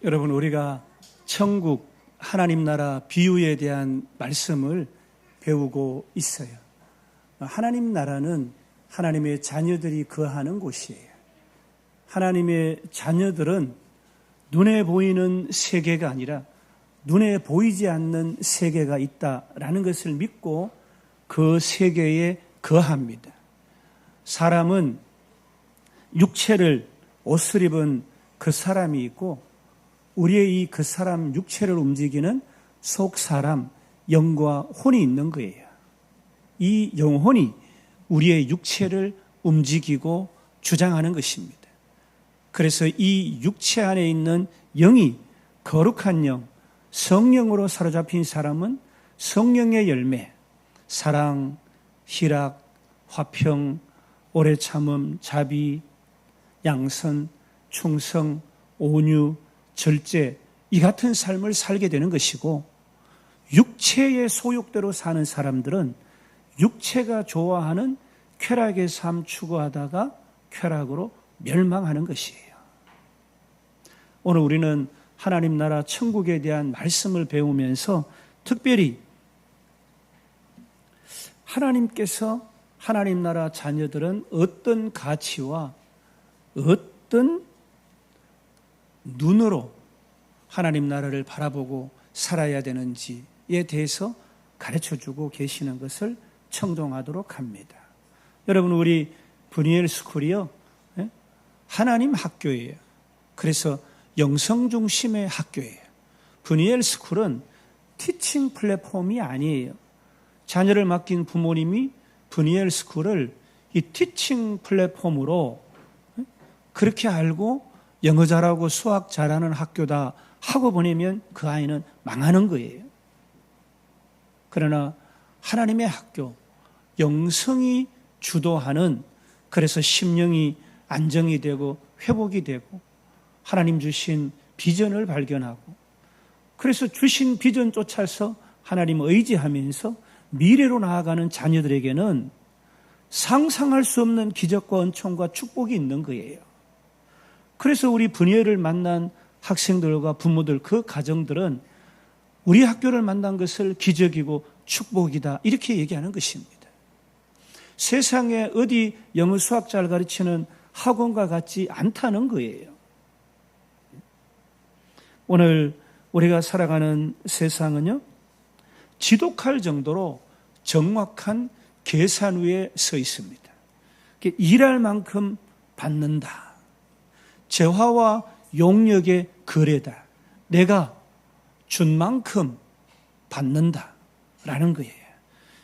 여러분, 우리가 천국, 하나님 나라 비유에 대한 말씀을 배우고 있어요. 하나님 나라는 하나님의 자녀들이 거하는 곳이에요. 하나님의 자녀들은 눈에 보이는 세계가 아니라 눈에 보이지 않는 세계가 있다라는 것을 믿고 그 세계에 거합니다. 사람은 육체를 옷을 입은 그 사람이 있고 우리의 이 그 사람 육체를 움직이는 속 사람 영과 혼이 있는 거예요. 이 영혼이 우리의 육체를 움직이고 주장하는 것입니다. 그래서 이 육체 안에 있는 영이 거룩한 영, 성령으로 사로잡힌 사람은 성령의 열매, 사랑, 희락, 화평, 오래 참음, 자비, 양선, 충성, 온유, 절제, 이 같은 삶을 살게 되는 것이고, 육체의 소욕대로 사는 사람들은 육체가 좋아하는 쾌락의 삶 추구하다가 쾌락으로 멸망하는 것이에요. 오늘 우리는 하나님 나라 천국에 대한 말씀을 배우면서 특별히 하나님께서 하나님 나라 자녀들은 어떤 가치와 어떤 눈으로 하나님 나라를 바라보고 살아야 되는지에 대해서 가르쳐주고 계시는 것을 청동하도록 합니다. 여러분, 우리 브니엘 스쿨이요, 하나님 학교예요. 그래서 영성 중심의 학교예요. 브니엘 스쿨은 티칭 플랫폼이 아니에요. 자녀를 맡긴 부모님이 브니엘 스쿨을 이 티칭 플랫폼으로 그렇게 알고 영어 잘하고 수학 잘하는 학교다 하고 보내면 그 아이는 망하는 거예요. 그러나 하나님의 학교, 영성이 주도하는, 그래서 심령이 안정이 되고 회복이 되고 하나님 주신 비전을 발견하고, 그래서 주신 비전 쫓아서 하나님 의지하면서 미래로 나아가는 자녀들에게는 상상할 수 없는 기적과 은총과 축복이 있는 거예요. 그래서 우리 브니엘을 만난 학생들과 부모들, 그 가정들은 우리 학교를 만난 것을 기적이고 축복이다, 이렇게 얘기하는 것입니다. 세상에 어디 영어 수학 잘 가르치는 학원과 같지 않다는 거예요. 오늘 우리가 살아가는 세상은요, 지독할 정도로 정확한 계산 위에 서 있습니다. 일할 만큼 받는다. 재화와 용력의 거래다. 내가 준 만큼 받는다라는 거예요.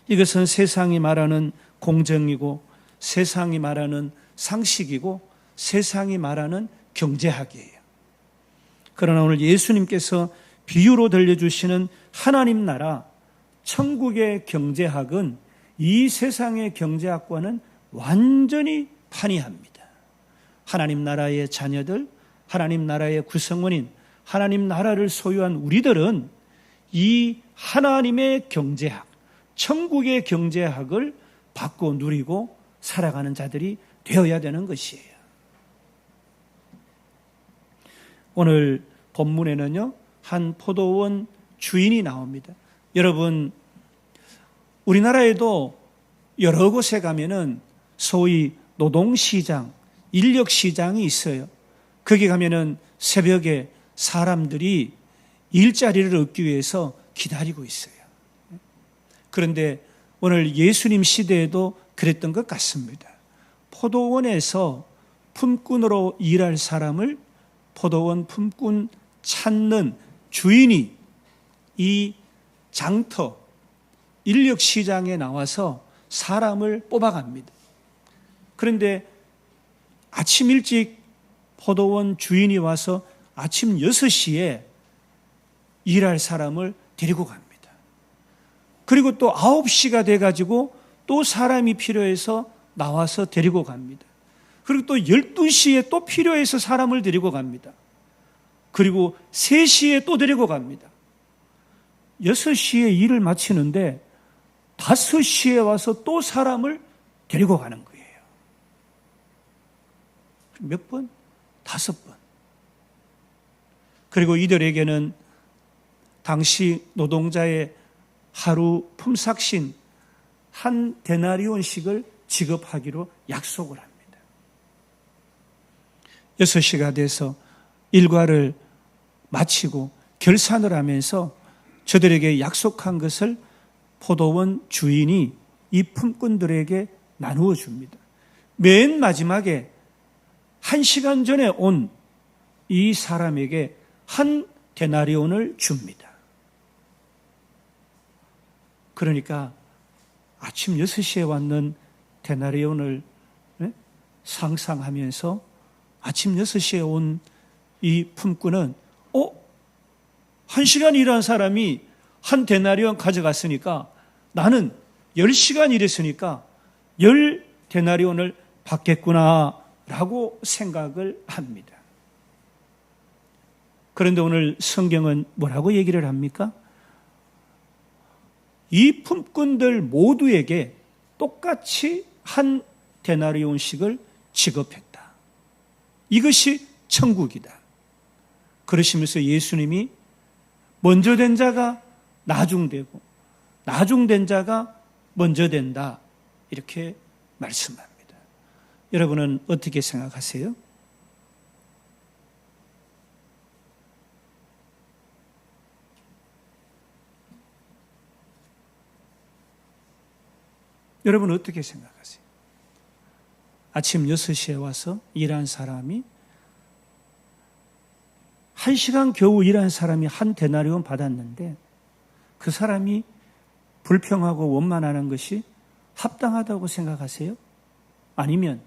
이것은 세상이 말하는 공정이고, 세상이 말하는 상식이고, 세상이 말하는 경제학이에요. 그러나 오늘 예수님께서 비유로 들려주시는 하나님 나라, 천국의 경제학은 이 세상의 경제학과는 완전히 판이합니다. 하나님 나라의 자녀들, 하나님 나라의 구성원인, 하나님 나라를 소유한 우리들은 이 하나님의 경제학, 천국의 경제학을 받고 누리고 살아가는 자들이 되어야 되는 것이에요. 오늘 본문에는요, 한 포도원 주인이 나옵니다. 여러분, 우리나라에도 여러 곳에 가면은 소위 노동시장, 인력시장이 있어요. 거기 가면은 새벽에 사람들이 일자리를 얻기 위해서 기다리고 있어요. 그런데 오늘 예수님 시대에도 그랬던 것 같습니다. 포도원에서 품꾼으로 일할 사람을 포도원 품꾼 찾는 주인이 이 장터, 인력시장에 나와서 사람을 뽑아갑니다. 그런데 아침 일찍 포도원 주인이 와서 아침 6시에 일할 사람을 데리고 갑니다. 그리고 또 9시가 돼가지고 또 사람이 필요해서 나와서 데리고 갑니다. 그리고 또 12시에 또 필요해서 사람을 데리고 갑니다. 그리고 3시에 또 데리고 갑니다. 6시에 일을 마치는데 5시에 와서 또 사람을 데리고 가는 거예요. 몇 번? 5번. 그리고 이들에게는 당시 노동자의 하루 품삯인 한 데나리온씩을 지급하기로 약속을 합니다. 6시가 돼서 일과를 마치고 결산을 하면서 저들에게 약속한 것을 포도원 주인이 이 품꾼들에게 나누어 줍니다. 맨 마지막에 1시간 전에 온 이 사람에게 한 데나리온을 줍니다. 그러니까 아침 6시에 왔는 데나리온을 상상하면서 아침 6시에 온 이 품꾼은 1시간 일한 사람이 한 데나리온 가져갔으니까 나는 10시간 일했으니까 10데나리온을 받겠구나라고 생각을 합니다. 그런데 오늘 성경은 뭐라고 얘기를 합니까? 이 품꾼들 모두에게 똑같이 한 데나리온씩을 지급했다. 이것이 천국이다. 그러시면서 예수님이 먼저 된 자가 나중되고 나중된 자가 먼저 된다. 이렇게 말씀합니다. 여러분은 어떻게 생각하세요? 여러분 어떻게 생각하세요? 아침 6시에 와서 일한 사람이 1시간 겨우 일한 사람이 한 데나리온 받았는데 그 사람이 불평하고 원만하는 것이 합당하다고 생각하세요? 아니면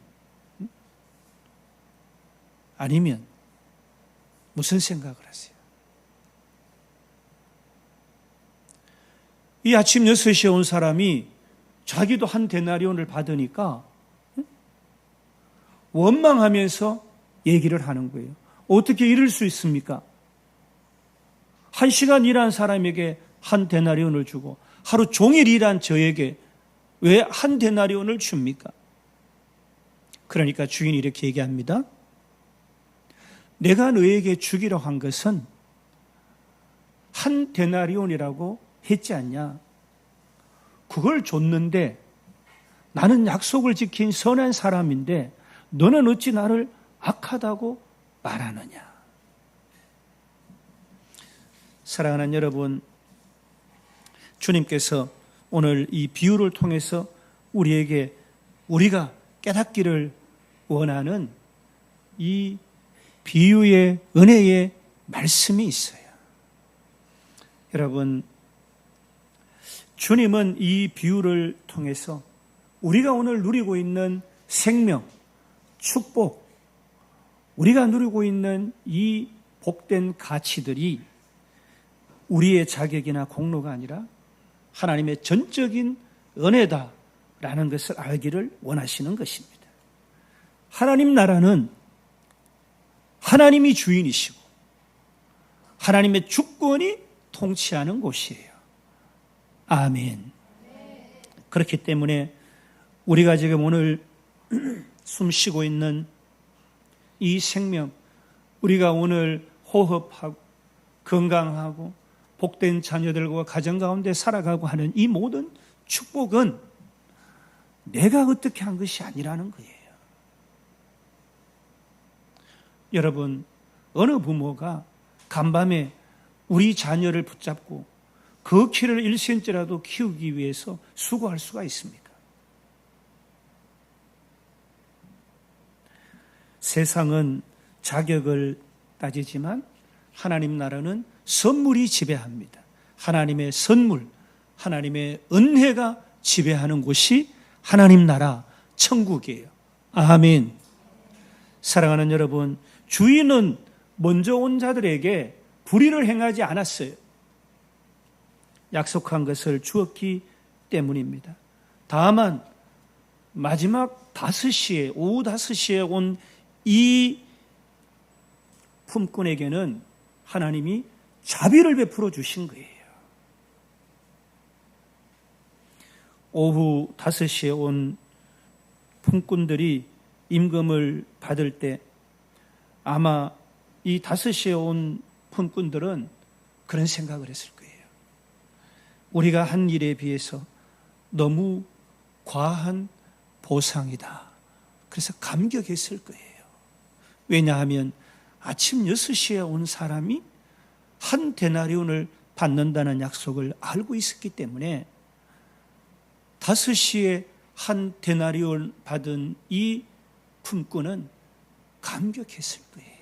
무슨 생각을 하세요? 이 아침 6시에 온 사람이 자기도 한 데나리온을 받으니까 원망하면서 얘기를 하는 거예요. 어떻게 이럴 수 있습니까? 1시간 일한 사람에게 한 데나리온을 주고 하루 종일 일한 저에게 왜 한 데나리온을 줍니까? 그러니까 주인이 이렇게 얘기합니다. 내가 너에게 주기로 한 것은 한 데나리온이라고 했지 않냐? 그걸 줬는데 나는 약속을 지킨 선한 사람인데 너는 어찌 나를 악하다고 말하느냐? 사랑하는 여러분, 주님께서 오늘 이 비유를 통해서 우리가 깨닫기를 원하는 이 비유의 은혜의 말씀이 있어요. 여러분, 주님은 이 비유를 통해서 우리가 오늘 누리고 있는 생명, 축복, 우리가 누리고 있는 이 복된 가치들이 우리의 자격이나 공로가 아니라 하나님의 전적인 은혜다라는 것을 알기를 원하시는 것입니다. 하나님 나라는 하나님이 주인이시고 하나님의 주권이 통치하는 곳이에요. 아멘. 그렇기 때문에 우리가 지금 오늘 숨 쉬고 있는 이 생명, 우리가 오늘 호흡하고 건강하고 복된 자녀들과 가정 가운데 살아가고 하는 이 모든 축복은 내가 어떻게 한 것이 아니라는 거예요. 여러분, 어느 부모가 간밤에 우리 자녀를 붙잡고 그 키를 1cm라도 키우기 위해서 수고할 수가 있습니까? 세상은 자격을 따지지만 하나님 나라는 선물이 지배합니다. 하나님의 선물, 하나님의 은혜가 지배하는 곳이 하나님 나라 천국이에요. 아멘. 사랑하는 여러분, 주인은 먼저 온 자들에게 불의를 행하지 않았어요. 약속한 것을 주었기 때문입니다. 다만 마지막 5시에, 오후 5시에 온 이 품꾼에게는 하나님이 자비를 베풀어 주신 거예요. 오후 5시에 온 품꾼들이 임금을 받을 때 아마 이 5시에 온 품꾼들은 그런 생각을 했을 거예요. 우리가 한 일에 비해서 너무 과한 보상이다. 그래서 감격했을 거예요. 왜냐하면 아침 6시에 온 사람이 한 데나리온을 받는다는 약속을 알고 있었기 때문에 5시에 한 데나리온 받은 이 품꾼은 감격했을 거예요.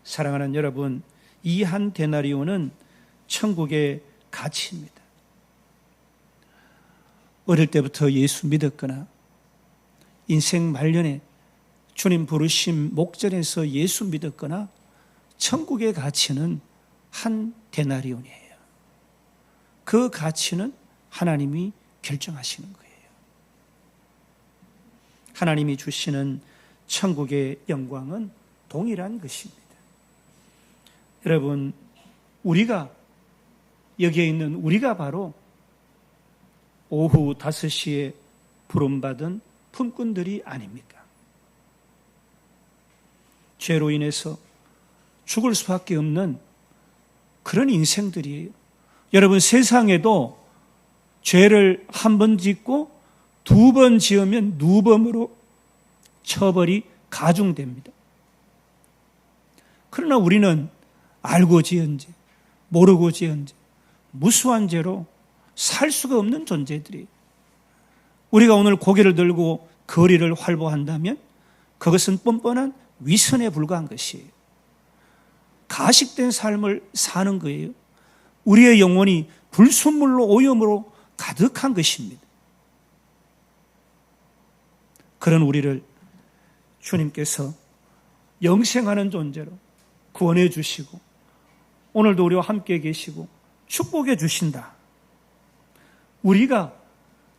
사랑하는 여러분, 이 한 데나리온은 천국의 가치입니다. 어릴 때부터 예수 믿었거나 인생 말년에 주님 부르심 목전에서 예수 믿었거나 천국의 가치는 한 데나리온이에요. 그 가치는 하나님이 결정하시는 거예요. 하나님이 주시는 천국의 영광은 동일한 것입니다. 여러분, 우리가 여기에 있는 우리가 바로 오후 5시에 부름받은 품꾼들이 아닙니까? 죄로 인해서 죽을 수밖에 없는 그런 인생들이에요. 여러분, 세상에도 죄를 한 번 짓고 2번 지으면 누범으로 처벌이 가중됩니다. 그러나 우리는 알고 지은 죄, 모르고 지은 죄, 무수한 죄로 살 수가 없는 존재들이에요. 우리가 오늘 고개를 들고 거리를 활보한다면 그것은 뻔뻔한 위선에 불과한 것이에요. 가식된 삶을 사는 거예요. 우리의 영혼이 불순물로 오염으로 가득한 것입니다. 그런 우리를 주님께서 영생하는 존재로 구원해 주시고 오늘도 우리와 함께 계시고 축복해 주신다. 우리가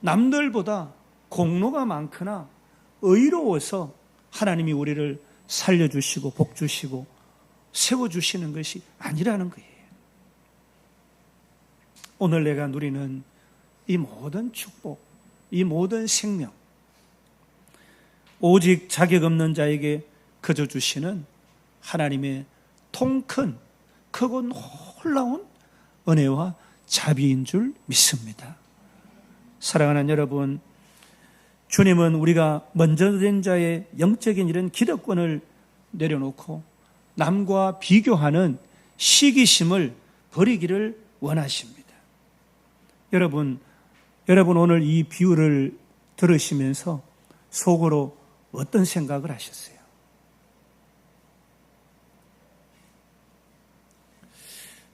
남들보다 공로가 많거나 의로워서 하나님이 우리를 살려주시고 복주시고 세워주시는 것이 아니라는 거예요. 오늘 내가 누리는 이 모든 축복, 이 모든 생명, 오직 자격 없는 자에게 거저 주시는 하나님의 통큰 크고 놀라운 은혜와 자비인 줄 믿습니다. 사랑하는 여러분, 주님은 우리가 먼저 된 자의 영적인 이런 기득권을 내려놓고 남과 비교하는 시기심을 버리기를 원하십니다. 여러분 오늘 이 비유를 들으시면서 속으로 어떤 생각을 하셨어요?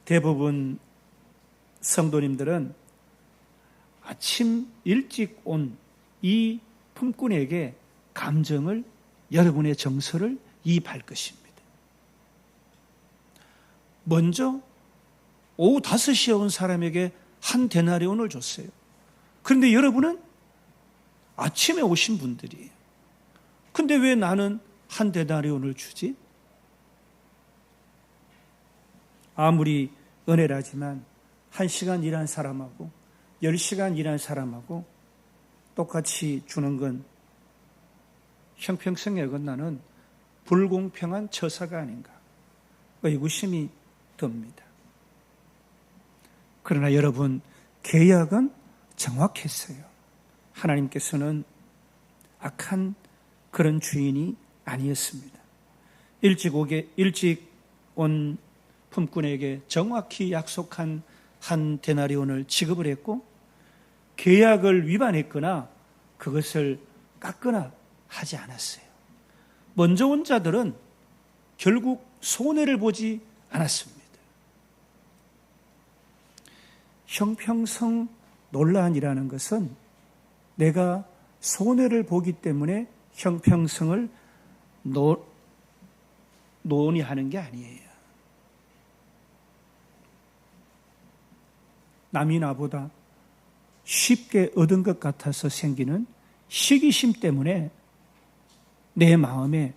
대부분 성도님들은 아침 일찍 온 이 품꾼에게 감정을, 여러분의 정서를 이입할 것입니다. 먼저 오후 5시에 온 사람에게 한 데나리온을 줬어요. 그런데 여러분은 아침에 오신 분들이에요. 근데 왜 나는 한 데나리온을 주지? 아무리 은혜라지만 1시간 일한 사람하고 10시간 일한 사람하고 똑같이 주는 건 형평성에 어긋나는 불공평한 처사가 아닌가 의구심이 듭니다. 그러나 여러분, 계약은 정확했어요. 하나님께서는 악한 그런 주인이 아니었습니다. 일찍 온 품꾼에게 정확히 약속한 한 데나리온을 지급을 했고 계약을 위반했거나 그것을 깎거나 하지 않았어요. 먼저 온 자들은 결국 손해를 보지 않았습니다. 형평성 논란이라는 것은 내가 손해를 보기 때문에 형평성을 논의하는 게 아니에요. 남이 나보다 쉽게 얻은 것 같아서 생기는 시기심 때문에 내 마음에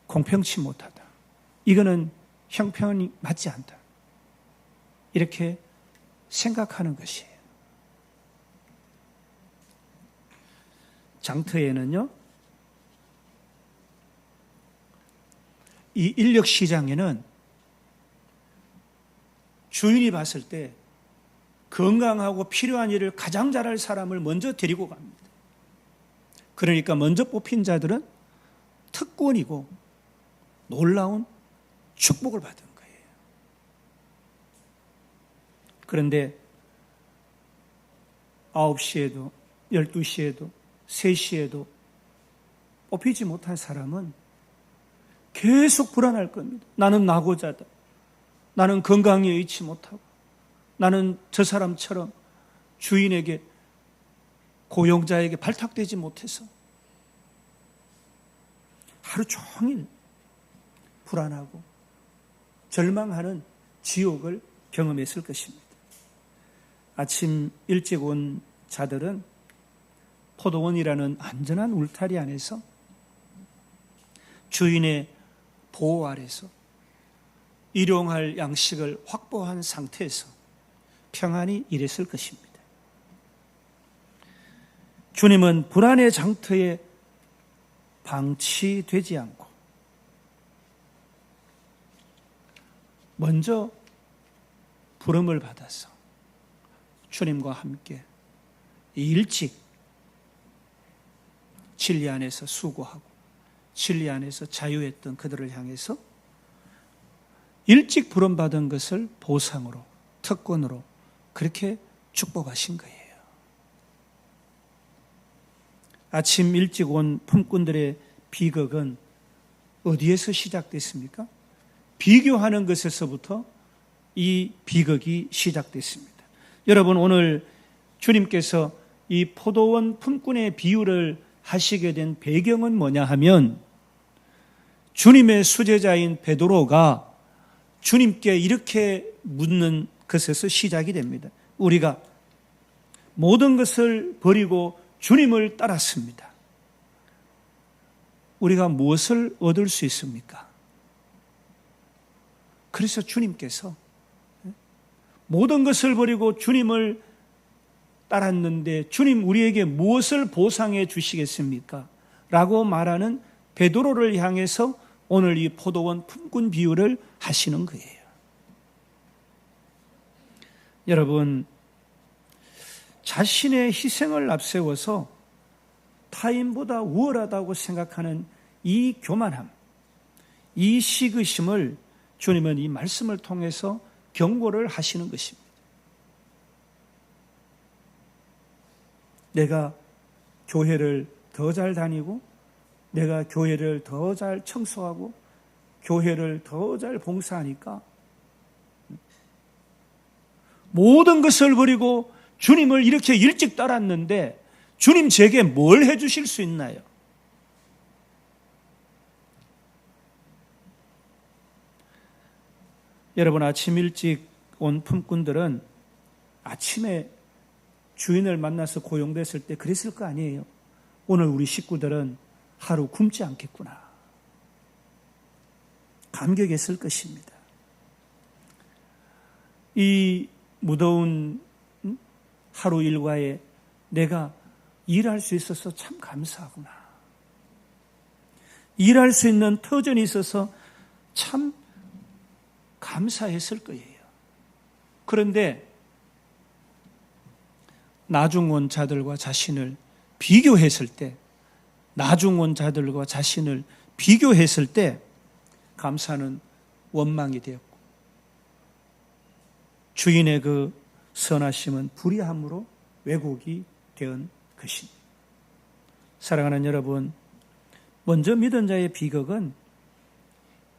공평치 못하다. 이거는 형평이 맞지 않다. 이렇게 생각하는 것이에요. 장터에는요, 이 인력 시장에는 주인이 봤을 때 건강하고 필요한 일을 가장 잘할 사람을 먼저 데리고 갑니다. 그러니까 먼저 뽑힌 자들은 특권이고 놀라운 축복을 받은 거예요. 그런데 9시에도 12시에도 3시에도 뽑히지 못한 사람은 계속 불안할 겁니다. 나는 낙오자다. 나는 건강에 의치 못하고 나는 저 사람처럼 주인에게 고용자에게 발탁되지 못해서 하루 종일 불안하고 절망하는 지옥을 경험했을 것입니다. 아침 일찍 온 자들은 포도원이라는 안전한 울타리 안에서 주인의 보호 아래서 일용할 양식을 확보한 상태에서 평안히 일했을 것입니다. 주님은 불안의 장터에 방치되지 않고 먼저 부름을 받아서 주님과 함께 일찍 진리 안에서 수고하고 진리 안에서 자유했던 그들을 향해서 일찍 부름받은 것을 보상으로, 특권으로 그렇게 축복하신 거예요. 아침 일찍 온 품꾼들의 비극은 어디에서 시작됐습니까? 비교하는 것에서부터 이 비극이 시작됐습니다. 여러분, 오늘 주님께서 이 포도원 품꾼의 비유를 하시게 된 배경은 뭐냐 하면 주님의 수제자인 베드로가 주님께 이렇게 묻는 것에서 시작이 됩니다. 우리가 모든 것을 버리고 주님을 따랐습니다. 우리가 무엇을 얻을 수 있습니까? 그래서 주님께서 모든 것을 버리고 주님을 따랐는데 주님 우리에게 무엇을 보상해 주시겠습니까? 라고 말하는 베드로를 향해서 오늘 이 포도원 품꾼 비유를 하시는 거예요. 여러분, 자신의 희생을 앞세워서 타인보다 우월하다고 생각하는 이 교만함, 이 시기심을 주님은 이 말씀을 통해서 경고를 하시는 것입니다. 내가 교회를 더 잘 다니고 내가 교회를 더 잘 청소하고 교회를 더 잘 봉사하니까 모든 것을 버리고 주님을 이렇게 일찍 따랐는데 주님 제게 뭘 해주실 수 있나요? 여러분, 아침 일찍 온 품꾼들은 아침에 주인을 만나서 고용됐을 때 그랬을 거 아니에요. 오늘 우리 식구들은 하루 굶지 않겠구나. 감격했을 것입니다. 이 무더운 하루 일과에 내가 일할 수 있어서 참 감사하구나. 일할 수 있는 터전이 있어서 참 감사했을 거예요. 그런데 나중 온 자들과 자신을 비교했을 때, 나중 온 자들과 자신을 비교했을 때 감사는 원망이 되었고 주인의 그 선하심은 불의함으로 왜곡이 된 것입니다. 사랑하는 여러분, 먼저 믿은 자의 비극은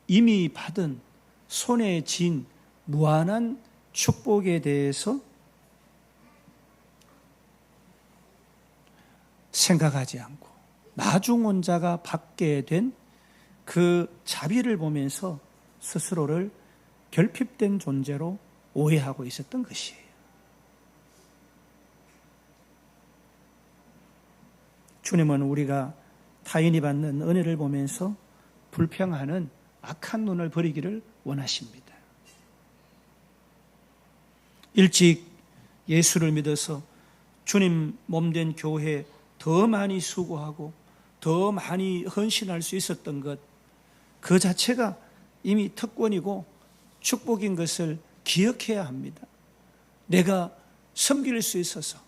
이미 받은 손에 쥔 무한한 축복에 대해서 생각하지 않고 나중 온 자가 받게 된 그 자비를 보면서 스스로를 결핍된 존재로 오해하고 있었던 것이에요. 주님은 우리가 타인이 받는 은혜를 보면서 불평하는 악한 눈을 버리기를 원하십니다. 일찍 예수를 믿어서 주님 몸된 교회에 더 많이 수고하고 더 많이 헌신할 수 있었던 것, 그 자체가 이미 특권이고 축복인 것을 기억해야 합니다. 내가 섬길 수 있어서.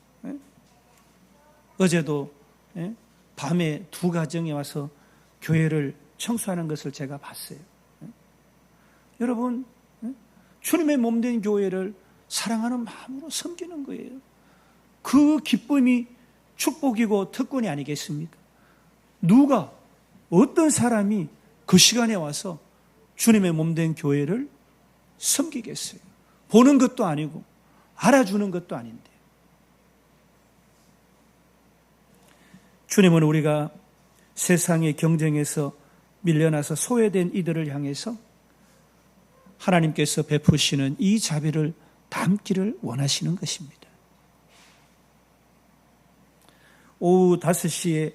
어제도 밤에 두 가정에 와서 교회를 청소하는 것을 제가 봤어요. 여러분, 주님의 몸된 교회를 사랑하는 마음으로 섬기는 거예요. 그 기쁨이 축복이고 특권이 아니겠습니까? 누가, 어떤 사람이 그 시간에 와서 주님의 몸된 교회를 섬기겠어요? 보는 것도 아니고 알아주는 것도 아닌데. 주님은 우리가 세상의 경쟁에서 밀려나서 소외된 이들을 향해서 하나님께서 베푸시는 이 자비를 담기를 원하시는 것입니다. 오후 5시에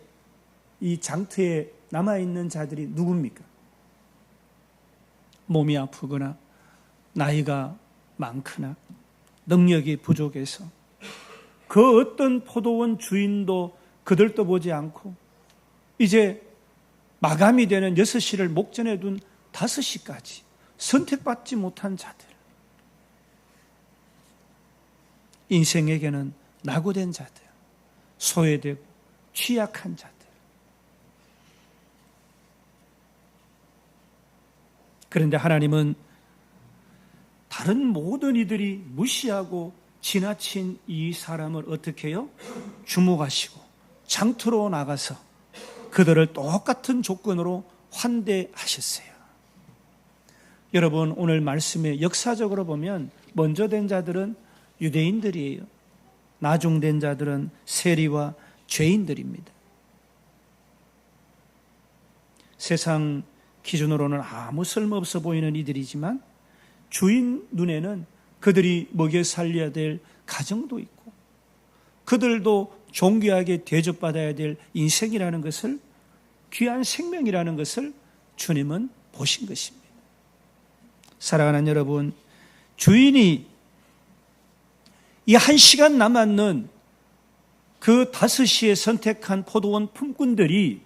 이 장터에 남아있는 자들이 누굽니까? 몸이 아프거나 나이가 많거나 능력이 부족해서 그 어떤 포도원 주인도 그들도 보지 않고 이제 마감이 되는 6시를 목전에 둔 5시까지 선택받지 못한 자들, 인생에게는 낙오된 자들, 소외되고 취약한 자들. 그런데 하나님은 다른 모든 이들이 무시하고 지나친 이 사람을 어떻게 해요? 주목하시고 장터로 나가서 그들을 똑같은 조건으로 환대하셨어요. 여러분, 오늘 말씀에 역사적으로 보면 먼저 된 자들은 유대인들이에요. 나중된 자들은 세리와 죄인들입니다. 세상 기준으로는 아무 쓸모없어 보이는 이들이지만 주인 눈에는 그들이 먹여 살려야 될 가정도 있고 그들도 존귀하게 대접받아야 될 인생이라는 것을, 귀한 생명이라는 것을 주님은 보신 것입니다. 사랑하는 여러분, 주인이 이 1시간 남았는 그 5시에 선택한 포도원 품꾼들이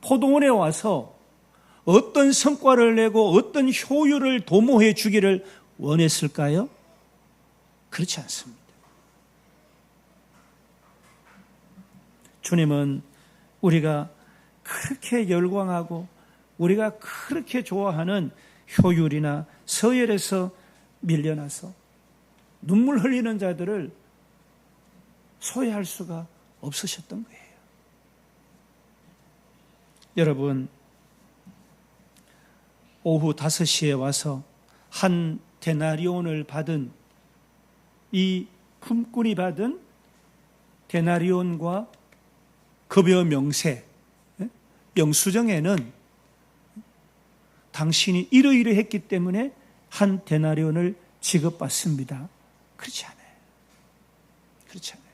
포도원에 와서 어떤 성과를 내고 어떤 효율을 도모해 주기를 원했을까요? 그렇지 않습니다. 주님은 우리가 그렇게 열광하고 우리가 그렇게 좋아하는 효율이나 서열에서 밀려나서 눈물 흘리는 자들을 소외할 수가 없으셨던 거예요. 여러분, 오후 5시에 와서 한 데나리온을 받은 이 품꾼이 받은 데나리온과 급여 명세, 영수증에는 당신이 이러이러했기 때문에 한 데나리온을 지급받습니다. 그렇지 않아요. 그렇지 않아요.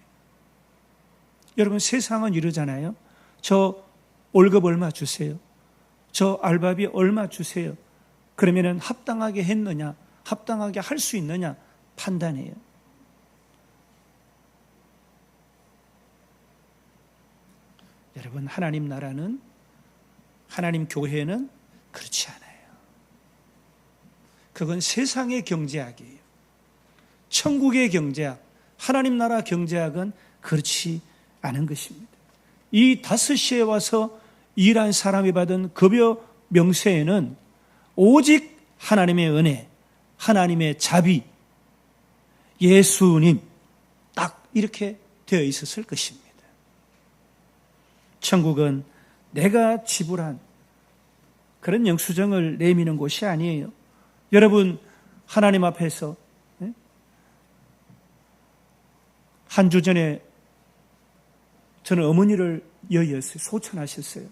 여러분, 세상은 이러잖아요. 저 월급 얼마 주세요. 저 알바비 얼마 주세요. 그러면은 합당하게 했느냐, 합당하게 할 수 있느냐 판단해요. 여러분, 하나님 나라는, 하나님 교회는 그렇지 않아요. 그건 세상의 경제학이에요. 천국의 경제학, 하나님 나라 경제학은 그렇지 않은 것입니다. 이 5시에 와서 일한 사람이 받은 급여 명세에는 오직 하나님의 은혜, 하나님의 자비, 예수님 딱 이렇게 되어 있었을 것입니다. 천국은 내가 지불한 그런 영수증을 내미는 곳이 아니에요. 여러분, 하나님 앞에서 한 주 전에 저는 어머니를 여의었어요. 소천하셨어요.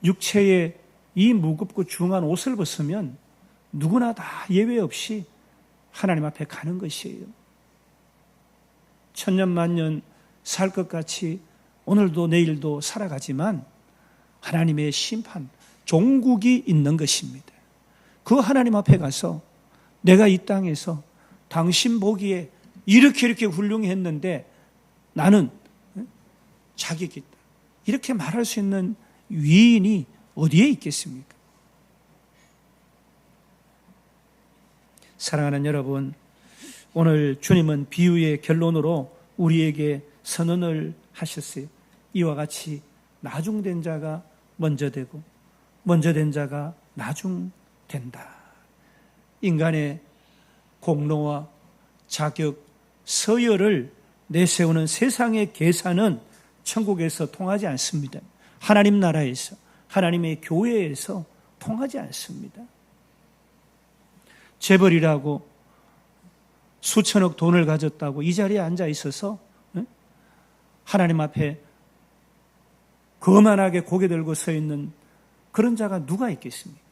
육체에 이 무겁고 중한 옷을 벗으면 누구나 다 예외 없이 하나님 앞에 가는 것이에요. 천년만년 살 것 같이 오늘도 내일도 살아가지만 하나님의 심판, 종국이 있는 것입니다. 그 하나님 앞에 가서 내가 이 땅에서 당신 보기에 이렇게 훌륭했는데 나는 자격이 있다, 이렇게 말할 수 있는 위인이 어디에 있겠습니까? 사랑하는 여러분, 오늘 주님은 비유의 결론으로 우리에게 선언을 하셨어요. 이와 같이 나중된 자가 먼저 되고 먼저 된 자가 나중된다. 인간의 공로와 자격, 서열을 내세우는 세상의 계산은 천국에서 통하지 않습니다. 하나님 나라에서, 하나님의 교회에서 통하지 않습니다. 재벌이라고 수천억 돈을 가졌다고 이 자리에 앉아 있어서 하나님 앞에 거만하게 고개 들고 서 있는 그런 자가 누가 있겠습니까?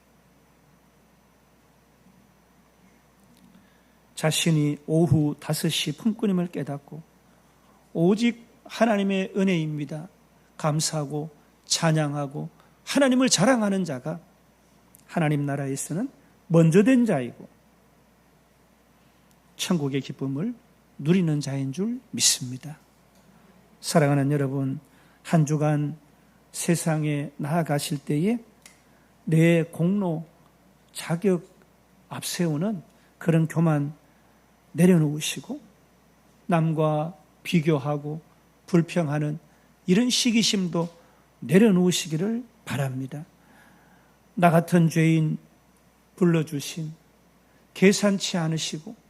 자신이 오후 5시 품꾼임을 깨닫고 오직 하나님의 은혜입니다. 감사하고 찬양하고 하나님을 자랑하는 자가 하나님 나라에서는 먼저 된 자이고 천국의 기쁨을 누리는 자인 줄 믿습니다. 사랑하는 여러분, 한 주간 세상에 나아가실 때에 내 공로, 자격 앞세우는 그런 교만 내려놓으시고 남과 비교하고 불평하는 이런 시기심도 내려놓으시기를 바랍니다. 나 같은 죄인 불러주신, 계산치 않으시고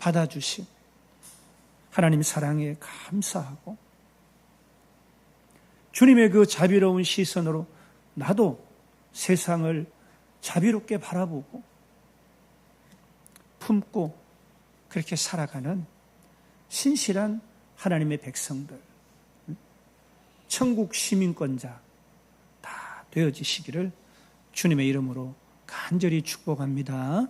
받아주신 하나님 사랑에 감사하고 주님의 그 자비로운 시선으로 나도 세상을 자비롭게 바라보고 품고 그렇게 살아가는 신실한 하나님의 백성들, 천국 시민권자 다 되어지시기를 주님의 이름으로 간절히 축복합니다.